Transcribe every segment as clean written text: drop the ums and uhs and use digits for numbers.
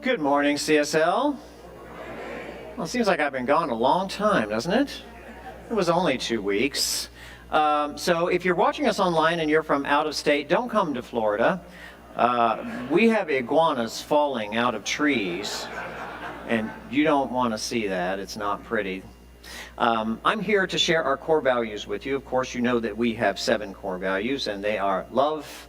Good morning, CSL. Well, it seems like I've been gone a long time, doesn't it? It was only 2 weeks. So if you're watching us online and you're from out of state, don't come to Florida. We have iguanas falling out of trees, and you don't want to see that. It's not pretty. I'm here to share our core values with you. Of course, you know that we have 7 core values, and they are love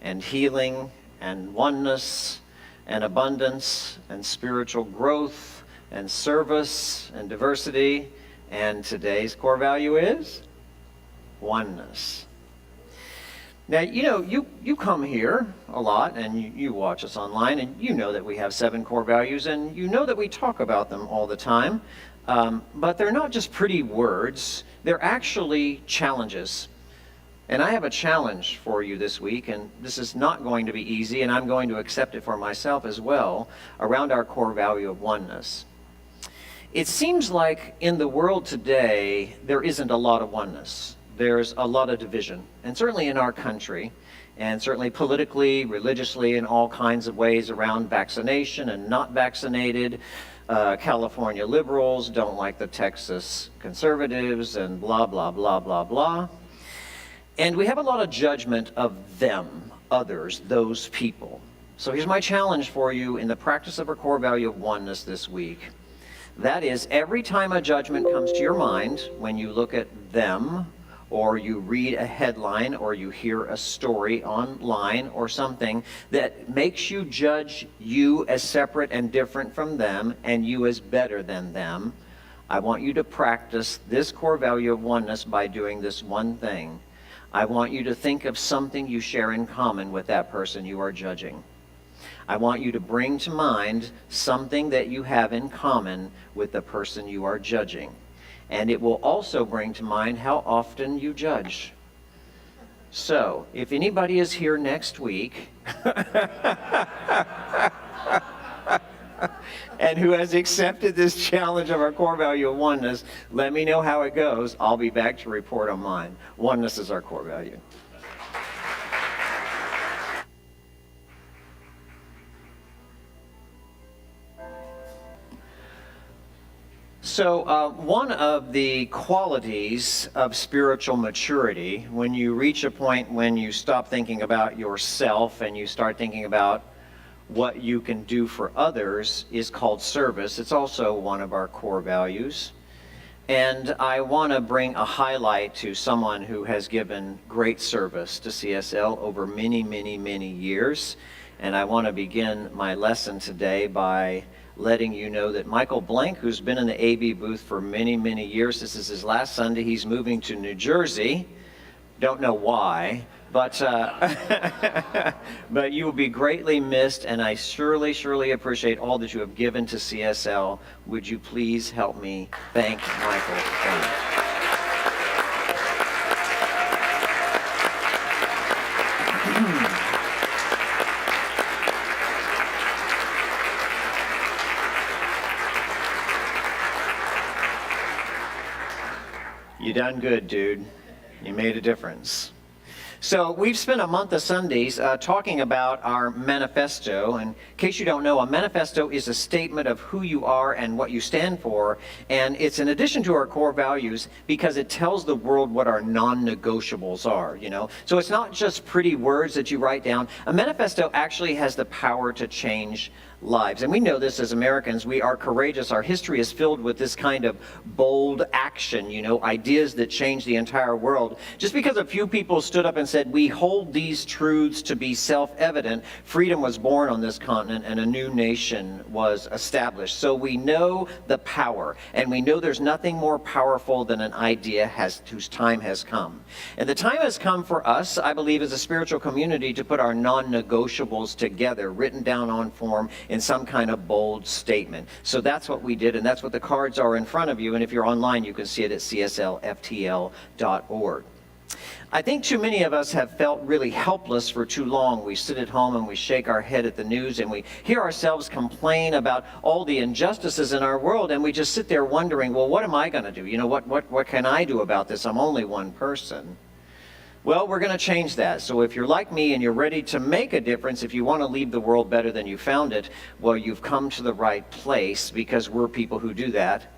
and healing and oneness and abundance and spiritual growth and service and diversity. And today's core value is oneness. Now, you know, you come here a lot and you watch us online, and you know that we have 7 core values, and you know that we talk about them all the time. But they're not just pretty words, they're actually challenges. And I have a challenge for you this week, and this is not going to be easy, and I'm going to accept it for myself as well, around our core value of oneness. It seems like in the world today, there isn't a lot of oneness. There's a lot of division, and certainly in our country, and certainly politically, religiously, in all kinds of ways around vaccination and not vaccinated. California liberals don't like the Texas conservatives, and blah, blah, blah, blah, blah. And we have a lot of judgment of them, others, those people. So here's my challenge for you in the practice of our core value of oneness this week. That is, every time a judgment comes to your mind, when you look at them, or you read a headline, or you hear a story online, or something that makes you judge you as separate and different from them, and you as better than them, I want you to practice this core value of oneness by doing this one thing. I want you to think of something you share in common with that person you are judging. I want you to bring to mind something that you have in common with the person you are judging. And it will also bring to mind how often you judge. So, if anybody is here next week and who has accepted this challenge of our core value of oneness, let me know how it goes. I'll be back to report on mine. Oneness is our core value. So one of the qualities of spiritual maturity, when you reach a point when you stop thinking about yourself and you start thinking about what you can do for others, is called service. It's also one of our core values. And I want to bring a highlight to someone who has given great service to CSL over many, many, many years. And I want to begin my lesson today by letting you know that Michael Blank, who's been in the AB booth for many, many years, this is his last Sunday. He's moving to New Jersey. Don't know why, but but you will be greatly missed, and I surely, surely appreciate all that you have given to CSL. Would you please help me thank Michael Blank? You done good, dude. You made a difference. So we've spent a month of Sundays talking about our manifesto. And in case you don't know, a manifesto is a statement of who you are and what you stand for. And it's in addition to our core values because it tells the world what our non-negotiables are, you know. So it's not just pretty words that you write down. A manifesto actually has the power to change lives. And we know this as Americans. We are courageous. Our history is filled with this kind of bold action, you know, ideas that change the entire world. Just because a few people stood up and said, we hold these truths to be self-evident, freedom was born on this continent and a new nation was established. So we know the power, and we know there's nothing more powerful than an idea whose time has come. And the time has come for us, I believe, as a spiritual community to put our non-negotiables together, written down on form in some kind of bold statement. So that's what we did, and that's what the cards are in front of you. And if you're online, you can see it at CSLFTL.org. I think too many of us have felt really helpless for too long. We sit at home and we shake our head at the news and we hear ourselves complain about all the injustices in our world, and we just sit there wondering, well, what am I going to do? You know, what can I do about this? I'm only one person. Well, we're going to change that. So if you're like me and you're ready to make a difference, if you want to leave the world better than you found it, well, you've come to the right place, because we're people who do that.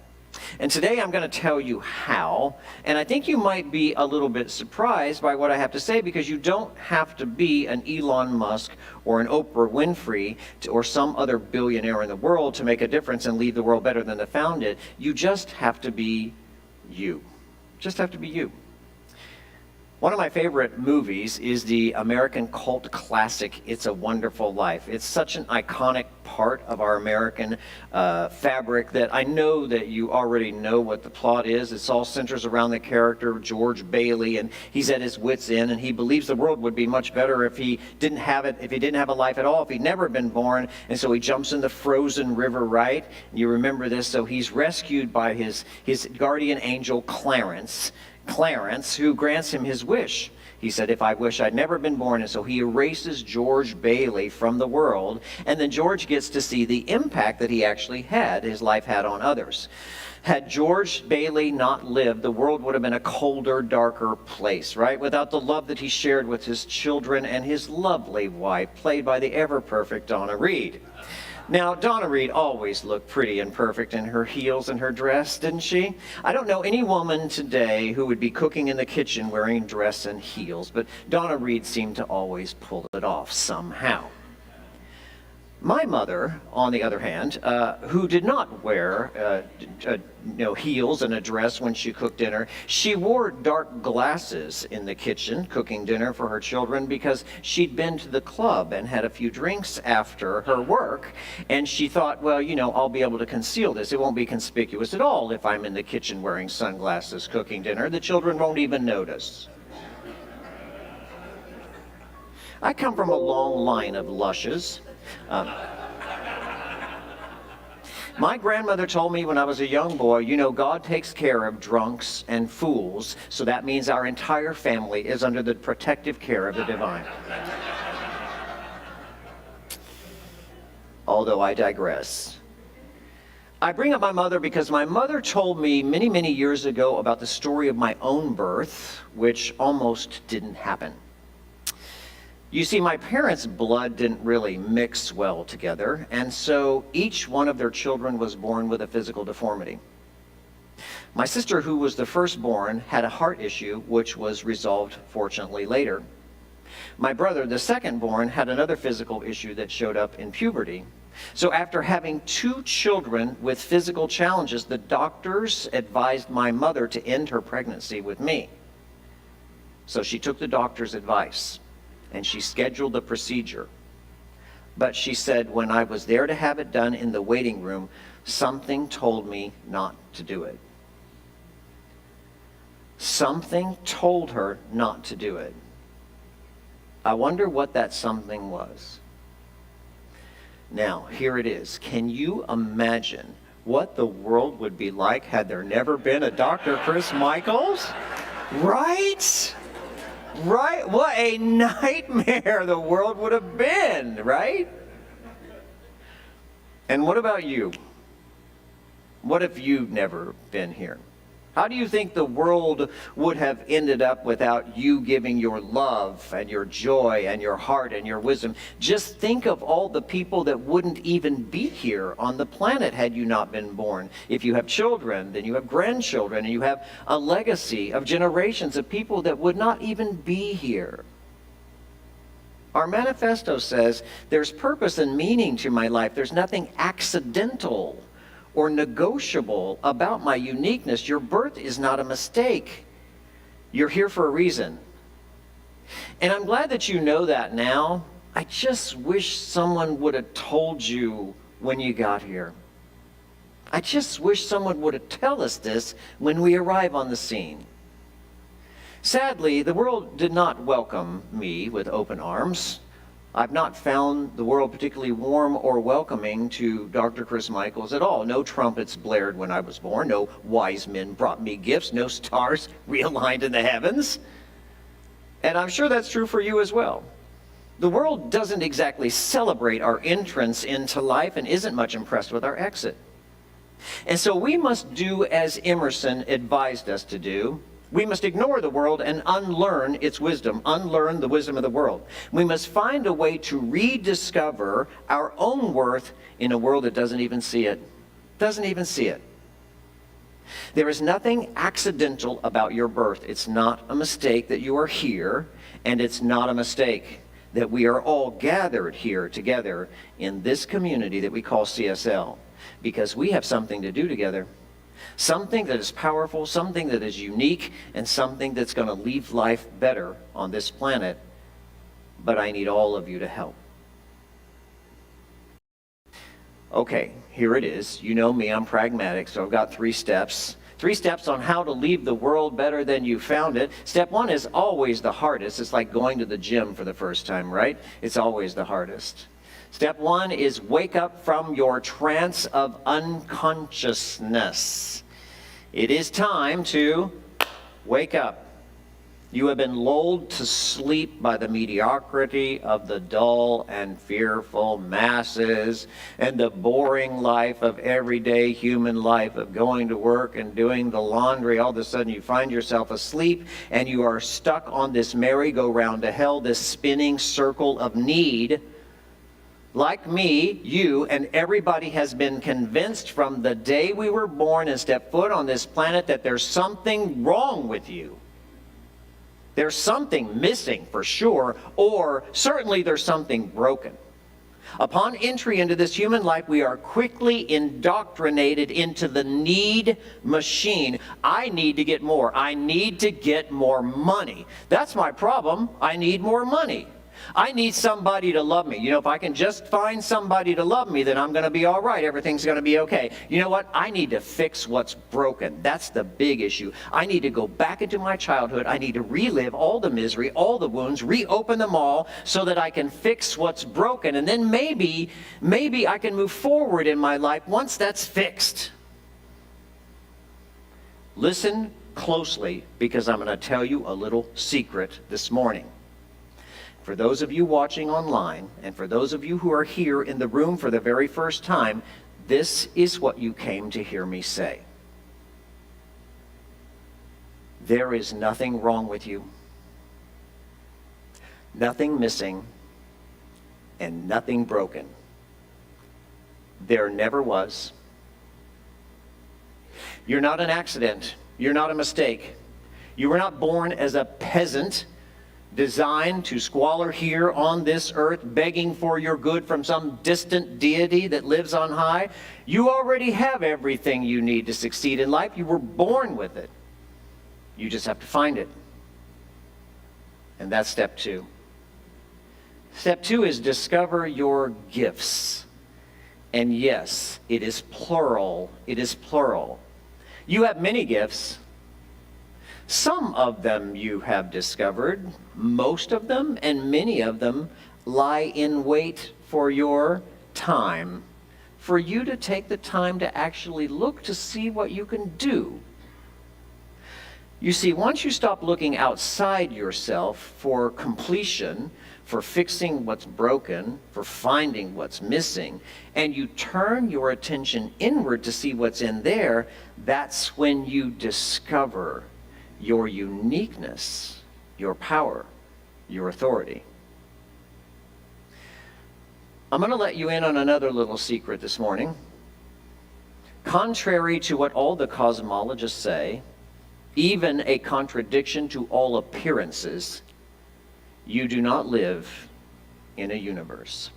And today I'm going to tell you how. And I think you might be a little bit surprised by what I have to say, because you don't have to be an Elon Musk or an Oprah Winfrey or some other billionaire in the world to make a difference and leave the world better than they found it. You just have to be you. Just have to be you. One of my favorite movies is the American cult classic, It's a Wonderful Life. It's such an iconic part of our American fabric that I know that you already know what the plot is. It all centers around the character George Bailey, and he's at his wit's end, and he believes the world would be much better if he didn't have it, if he didn't have a life at all, if he'd never been born. And so he jumps in the frozen river, right? You remember this. So he's rescued by his guardian angel Clarence, who grants him his wish. He said, if I wish I'd never been born. And so he erases George Bailey from the world. And then George gets to see the impact that he actually had, his life had on others. Had George Bailey not lived, the world would have been a colder, darker place, right? Without the love that he shared with his children and his lovely wife, played by the ever-perfect Donna Reed. Now, Donna Reed always looked pretty and perfect in her heels and her dress, didn't she? I don't know any woman today who would be cooking in the kitchen wearing dress and heels, but Donna Reed seemed to always pull it off somehow. My mother, on the other hand, who did not wear heels and a dress when she cooked dinner, she wore dark glasses in the kitchen cooking dinner for her children, because she'd been to the club and had a few drinks after her work, and she thought, well, I'll be able to conceal this. It won't be conspicuous at all if I'm in the kitchen wearing sunglasses cooking dinner. The children won't even notice. I come from a long line of lushes. My grandmother told me when I was a young boy, God takes care of drunks and fools, so that means our entire family is under the protective care of the divine. Although I digress. I bring up my mother because my mother told me many, many years ago about the story of my own birth, which almost didn't happen. You see, my parents' blood didn't really mix well together, and so each one of their children was born with a physical deformity. My sister, who was the firstborn, had a heart issue, which was resolved fortunately later. My brother, the secondborn, had another physical issue that showed up in puberty. So after having 2 children with physical challenges, the doctors advised my mother to end her pregnancy with me. So she took the doctor's advice, and she scheduled the procedure. But she said, when I was there to have it done in the waiting room, something told me not to do it. Something told her not to do it. I wonder what that something was. Now, here it is. Can you imagine what the world would be like had there never been a Dr. Chris Michaels? Right? Right? What a nightmare the world would have been, right? And what about you? What if you've never been here? How do you think the world would have ended up without you giving your love and your joy and your heart and your wisdom? Just think of all the people that wouldn't even be here on the planet had you not been born. If you have children, then you have grandchildren, and you have a legacy of generations of people that would not even be here. Our manifesto says, there's purpose and meaning to my life. There's nothing accidental or negotiable about my uniqueness. Your birth is not a mistake. You're here for a reason. And I'm glad that you know that now. I just wish someone would have told you when you got here. I just wish someone would have told us this when we arrive on the scene. Sadly, the world did not welcome me with open arms. I've not found the world particularly warm or welcoming to Dr. Chris Michaels at all. No trumpets blared when I was born. No wise men brought me gifts. No stars realigned in the heavens. And I'm sure that's true for you as well. The world doesn't exactly celebrate our entrance into life and isn't much impressed with our exit. And so we must do as Emerson advised us to do. We must ignore the world and unlearn its wisdom, unlearn the wisdom of the world. We must find a way to rediscover our own worth in a world that doesn't even see it. Doesn't even see it. There is nothing accidental about your birth. It's not a mistake that you are here, and it's not a mistake that we are all gathered here together in this community that we call CSL, because we have something to do together. Something that is powerful, something that is unique, and something that's going to leave life better on this planet. But I need all of you to help. Okay, here it is. You know me, I'm pragmatic, so I've got 3 steps. 3 steps on how to leave the world better than you found it. Step 1 is always the hardest. It's like going to the gym for the first time, right? It's always the hardest. Step 1 is wake up from your trance of unconsciousness. It is time to wake up. You have been lulled to sleep by the mediocrity of the dull and fearful masses and the boring life of everyday human life of going to work and doing the laundry. All of a sudden you find yourself asleep and you are stuck on this merry-go-round to hell, this spinning circle of need. Like me, you, and everybody has been convinced from the day we were born and stepped foot on this planet that there's something wrong with you. There's something missing for sure, or certainly there's something broken. Upon entry into this human life, we are quickly indoctrinated into the need machine. I need to get more. I need to get more money. That's my problem. I need more money. I need somebody to love me. You know, if I can just find somebody to love me, then I'm going to be all right. Everything's going to be okay. You know what? I need to fix what's broken. That's the big issue. I need to go back into my childhood. I need to relive all the misery, all the wounds, reopen them all so that I can fix what's broken. And then maybe I can move forward in my life once that's fixed. Listen closely, because I'm going to tell you a little secret this morning. For those of you watching online, and for those of you who are here in the room for the very first time, this is what you came to hear me say. There is nothing wrong with you, nothing missing, and nothing broken. There never was. You're not an accident. You're not a mistake. You were not born as a peasant designed to squalor here on this earth, begging for your good from some distant deity that lives on high. You already have everything you need to succeed in life. You were born with it. You just have to find it. And that's step 2. Step 2 is discover your gifts. And yes, it is plural. It is plural. You have many gifts. Some of them you have discovered. Most of them and many of them lie in wait for your time, for you to take the time to actually look to see what you can do. You see, once you stop looking outside yourself for completion, for fixing what's broken, for finding what's missing, and you turn your attention inward to see what's in there, that's when you discover your uniqueness, your power, your authority. I'm going to let you in on another little secret this morning. Contrary to what all the cosmologists say, even a contradiction to all appearances, you do not live in a universe.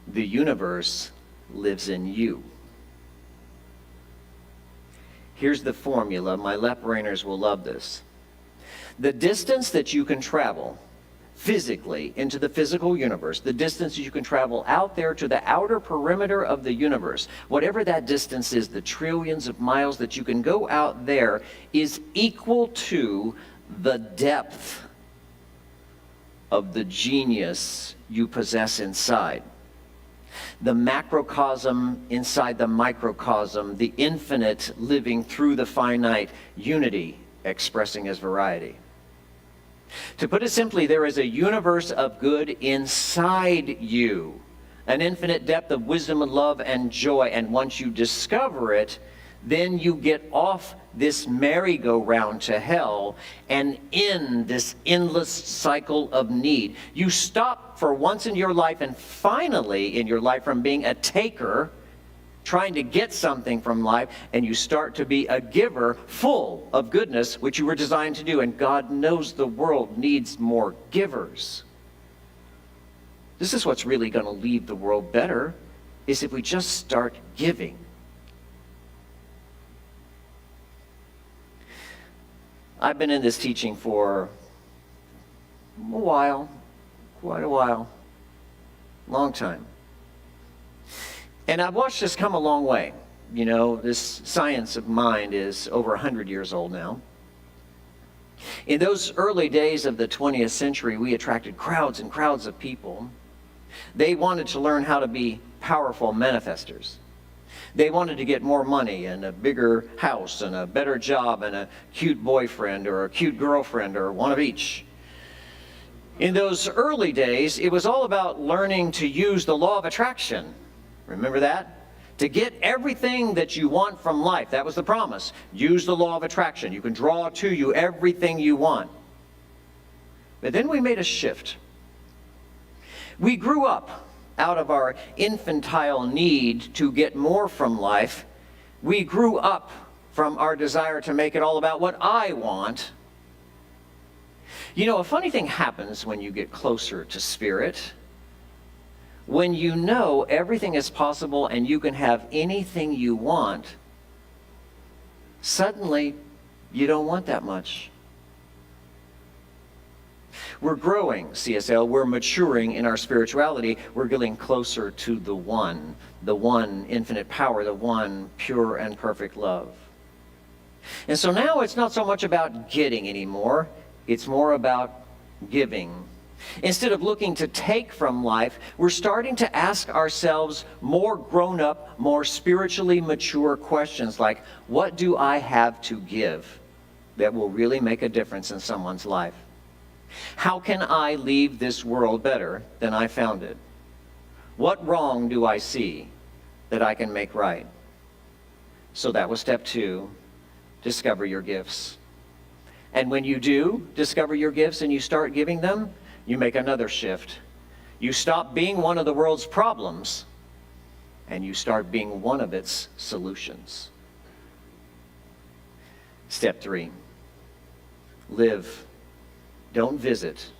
The universe lives in you. Here's the formula. My left-brainers will love this. The distance that you can travel physically into the physical universe, the distance you can travel out there to the outer perimeter of the universe, whatever that distance is, the trillions of miles that you can go out there, is equal to the depth of the genius you possess inside. The macrocosm inside the microcosm, the infinite living through the finite, unity expressing as variety. To put it simply, there is a universe of good inside you, an infinite depth of wisdom and love and joy, and once you discover it, then you get off this merry-go-round to hell and in this endless cycle of need. You stop for once in your life and finally in your life from being a taker, trying to get something from life, and you start to be a giver full of goodness, which you were designed to do. And God knows the world needs more givers. This is what's really going to leave the world better, is if we just start giving. I've been in this teaching for a while, quite a while, long time. And I've watched this come a long way. You know, this science of mind is over 100 years old now. In those early days of the 20th century, we attracted crowds and crowds of people. They wanted to learn how to be powerful manifestors. They wanted to get more money and a bigger house and a better job and a cute boyfriend or a cute girlfriend or one of each. In those early days, it was all about learning to use the law of attraction. Remember that? To get everything that you want from life. That was the promise. Use the law of attraction. You can draw to you everything you want. But then we made a shift. We grew up out of our infantile need to get more from life. We grew up from our desire to make it all about what I want. You know, a funny thing happens when you get closer to Spirit. When you know everything is possible and you can have anything you want, suddenly you don't want that much. We're growing, CSL. We're maturing in our spirituality. We're getting closer to the one infinite power, the one pure and perfect love. And so now it's not so much about getting anymore. It's more about giving. Instead of looking to take from life, we're starting to ask ourselves more grown-up, more spiritually mature questions like, what do I have to give that will really make a difference in someone's life? How can I leave this world better than I found it? What wrong do I see that I can make right? So that was step 2, discover your gifts. And when you do discover your gifts and you start giving them, you make another shift. You stop being one of the world's problems and you start being one of its solutions. Step 3, live. Don't visit.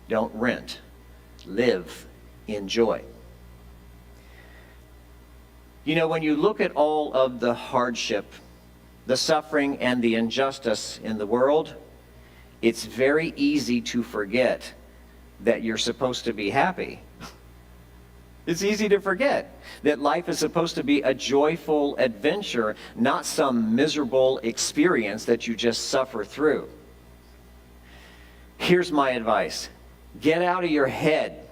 Don't rent. Live in joy. You know, when you look at all of the hardship, the suffering, and the injustice in the world, it's very easy to forget that you're supposed to be happy. It's easy to forget that life is supposed to be a joyful adventure, not some miserable experience that you just suffer through. Here's my advice. Get out of your head.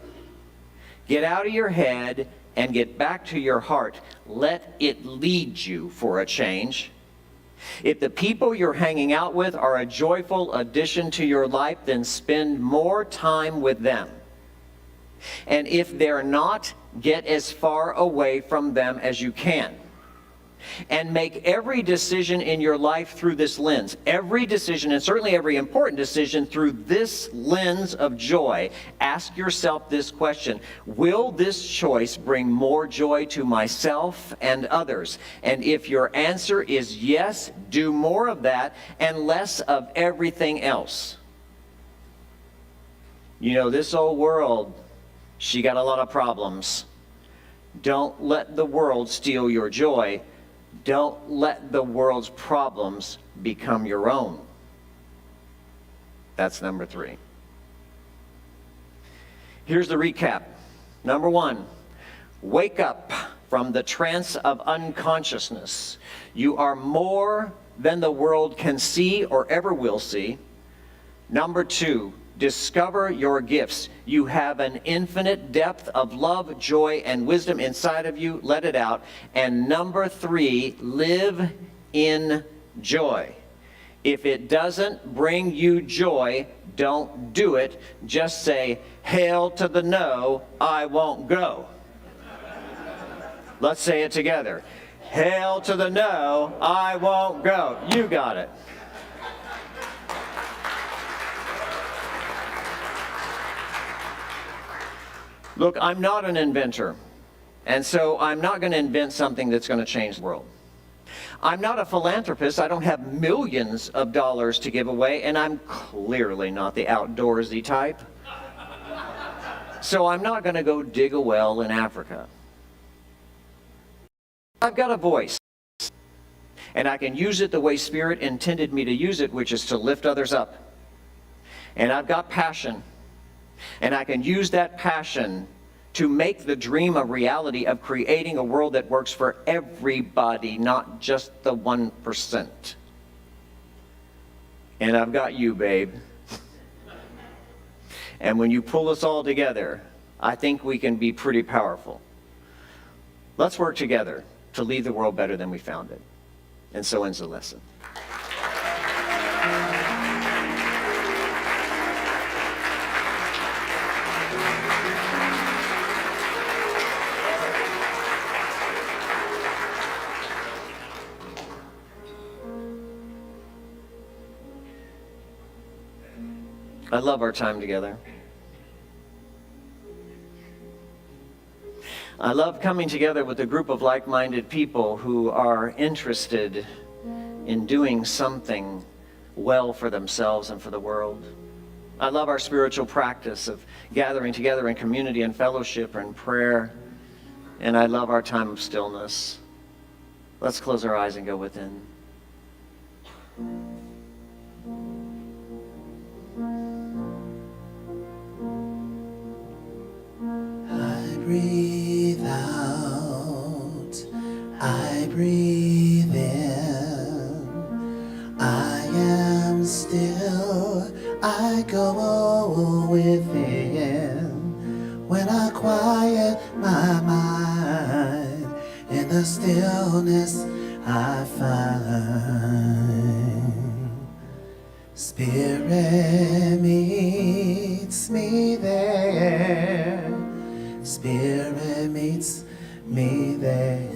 Get out of your head and get back to your heart. Let it lead you for a change. If the people you're hanging out with are a joyful addition to your life, then spend more time with them. And if they're not, get as far away from them as you can. And make every decision in your life through this lens. Every decision, and certainly every important decision, through this lens of joy. Ask yourself this question: will this choice bring more joy to myself and others? And if your answer is yes, do more of that and less of everything else. You know, this old world, she got a lot of problems. Don't let the world steal your joy. Don't let the world's problems become your own. That's number 3. Here's the recap. Number 1, wake up from the trance of unconsciousness. You are more than the world can see or ever will see. Number 2, discover your gifts. You have an infinite depth of love, joy, and wisdom inside of you. Let it out. And number 3, live in joy. If it doesn't bring you joy, don't do it. Just say, hail to the no, I won't go. Let's say it together. Hell to the no, I won't go. You got it. Look, I'm not an inventor, and so I'm not going to invent something that's going to change the world. I'm not a philanthropist. I don't have millions of dollars to give away, and I'm clearly not the outdoorsy type. So I'm not going to go dig a well in Africa. I've got a voice, and I can use it the way Spirit intended me to use it, which is to lift others up. And I've got passion, and I can use that passion to make the dream a reality of creating a world that works for everybody, not just the 1%. And I've got you, babe. And when you pull us all together, I think we can be pretty powerful. Let's work together to leave the world better than we found it. And so ends the lesson. I love our time together. I love coming together with a group of like-minded people who are interested in doing something well for themselves and for the world. I love our spiritual practice of gathering together in community and fellowship and prayer. And I love our time of stillness. Let's close our eyes and go within. I breathe out, I breathe in, I am still, I go within. When I quiet my mind, in the stillness I find. Spirit meets me there. Spirit meets me there.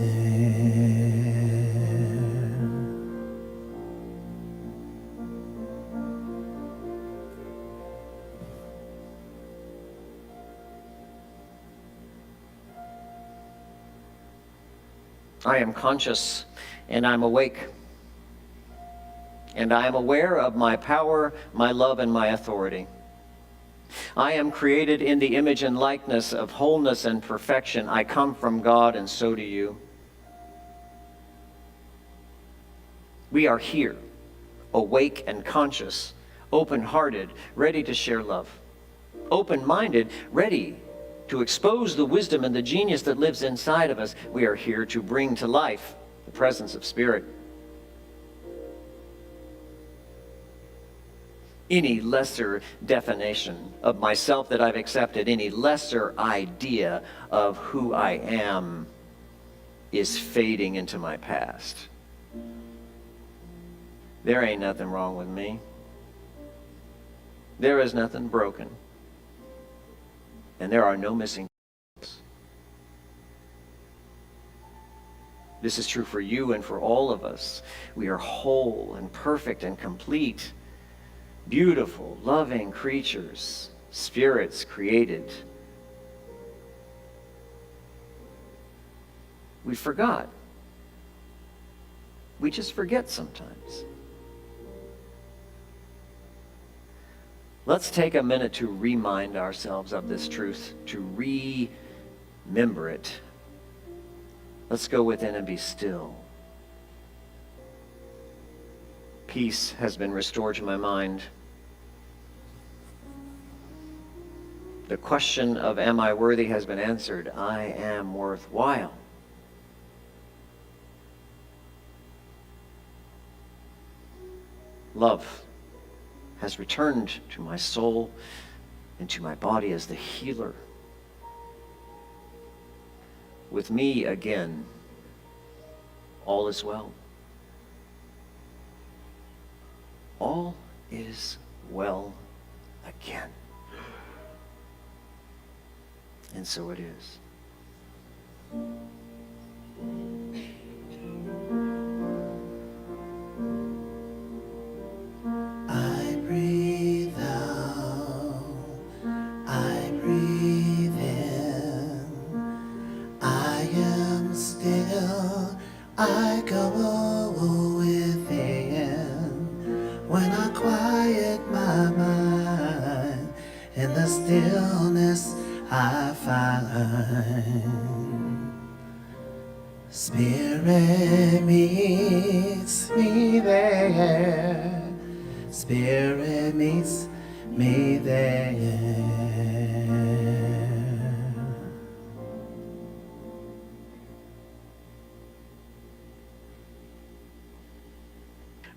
I am conscious and I'm awake. And I am aware of my power, my love, and my authority. I am created in the image and likeness of wholeness and perfection. I come from God, and so do you. We are here, awake and conscious, open-hearted, ready to share love. Open-minded, ready to expose the wisdom and the genius that lives inside of us. We are here to bring to life the presence of Spirit. Any lesser definition of myself that I've accepted, any lesser idea of who I am, is fading into my past. There ain't nothing wrong with me. There is nothing broken. And there are no missing pieces. This is true for you and for all of us. We are whole and perfect and complete. Beautiful, loving creatures, spirits created. We forgot. We just forget sometimes. Let's take a minute to remind ourselves of this truth, to remember it. Let's go within and be still. Peace has been restored to my mind. The question of am I worthy has been answered. I am worthwhile. Love has returned to my soul and to my body as the healer. With me again, all is well. All is well again. And so it is. echo within when I quiet my mind. In the stillness I find Spirit meets me there. Spirit meets me there.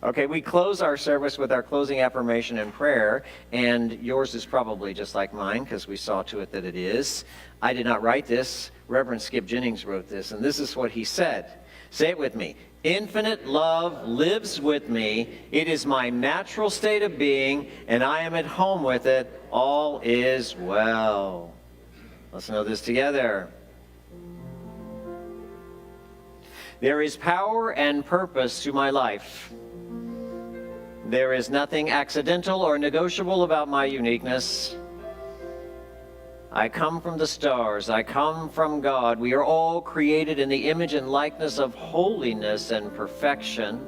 Okay, we close our service with our closing affirmation and prayer, and yours is probably just like mine because we saw to it that it is. I did not write this. Reverend Skip Jennings wrote this, and this is what he said. Say it with me. Infinite love lives with me. It is my natural state of being, and I am at home with it. All is well. Let's know this together. There is power and purpose to my life. There is nothing accidental or negotiable about my uniqueness. I come from the stars. I come from God. We are all created in the image and likeness of holiness and perfection.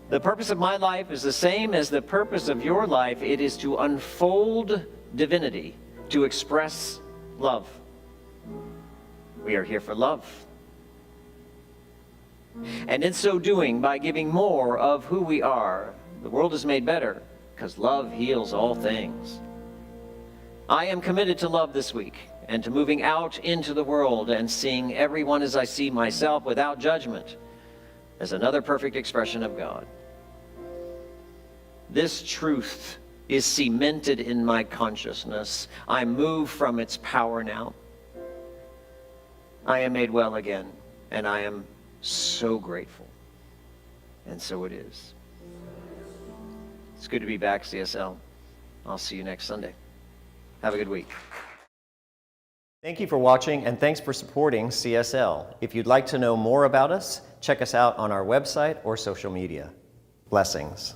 The purpose of my life is the same as the purpose of your life. It is to unfold divinity, to express love. We are here for love. And in so doing, by giving more of who we are, the world is made better because love heals all things. I am committed to love this week and to moving out into the world and seeing everyone as I see myself without judgment as another perfect expression of God. This truth is cemented in my consciousness. I move from its power now. I am made well again, and I am so grateful. And so it is. It's good to be back, CSL. I'll see you next Sunday. Have a good week. Thank you for watching, and thanks for supporting CSL. If you'd like to know more about us, check us out on our website or social media. Blessings.